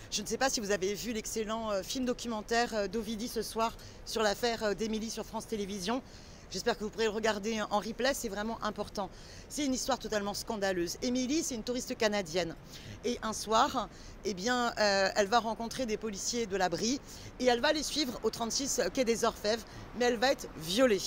Je ne sais pas si vous avez vu l'excellent film documentaire d'Ovidie ce soir sur l'affaire d'Émilie sur France Télévisions. J'espère que vous pourrez le regarder en replay, c'est vraiment important. C'est une histoire totalement scandaleuse. Émilie, c'est une touriste canadienne. Et un soir, eh bien, elle va rencontrer des policiers de la Brie et elle va les suivre au 36 quai des Orfèvres, mais elle va être violée.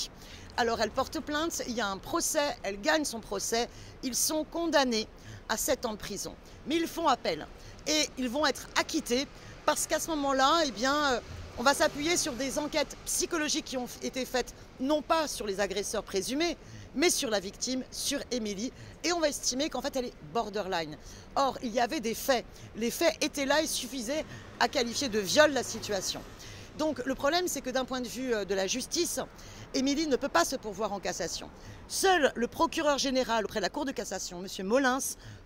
Alors elle porte plainte, il y a un procès, elle gagne son procès, ils sont condamnés à 7 ans de prison. Mais ils font appel et ils vont être acquittés parce qu'à ce moment-là, eh bien, on va s'appuyer sur des enquêtes psychologiques qui ont été faites, non pas sur les agresseurs présumés, mais sur la victime, sur Émilie. Et on va estimer qu'en fait, elle est borderline. Or, il y avait des faits. Les faits étaient là et suffisaient à qualifier de viol la situation. Donc, le problème, c'est que d'un point de vue de la justice, Émilie ne peut pas se pourvoir en cassation. Seul le procureur général auprès de la Cour de cassation, M. Molins,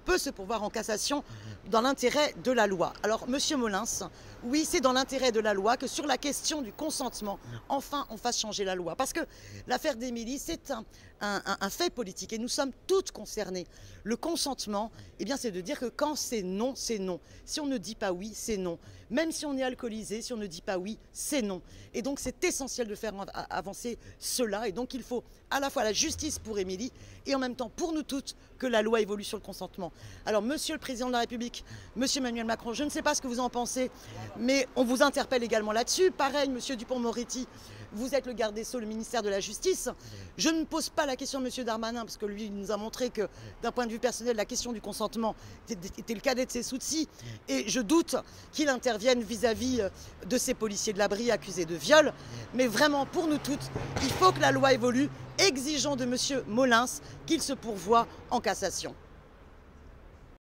peut se pourvoir en cassation dans l'intérêt de la loi. Alors, M. Molins, oui, c'est dans l'intérêt de la loi que sur la question du consentement, enfin, on fasse changer la loi. Parce que l'affaire d'Émilie, c'est un fait politique et nous sommes toutes concernées. Le consentement, eh bien, c'est de dire que quand c'est non, c'est non. Si on ne dit pas oui, c'est non. Même si on est alcoolisé, si on ne dit pas oui, c'est non. Et donc, c'est essentiel de faire avancer cela. Et donc, il faut à la fois la justice pour Émilie et en même temps pour nous toutes que la loi évolue sur le consentement. Alors, Monsieur le Président de la République, Monsieur Emmanuel Macron, je ne sais pas ce que vous en pensez, mais on vous interpelle également là-dessus. Pareil, Monsieur Dupond-Moretti, vous êtes le garde des Sceaux, le ministère de la Justice. Je ne pose pas la question à Monsieur Darmanin, parce que lui, il nous a montré que d'un point de vue personnel, la question du consentement était le cadet de ses soucis. Et je doute qu'il intervienne vis-à-vis de ces policiers de la Brie accusés de viol. Mais vraiment, pour nous toutes, il faut que la loi évolue. Exigeons de Monsieur Molins qu'il se pourvoie en cassation.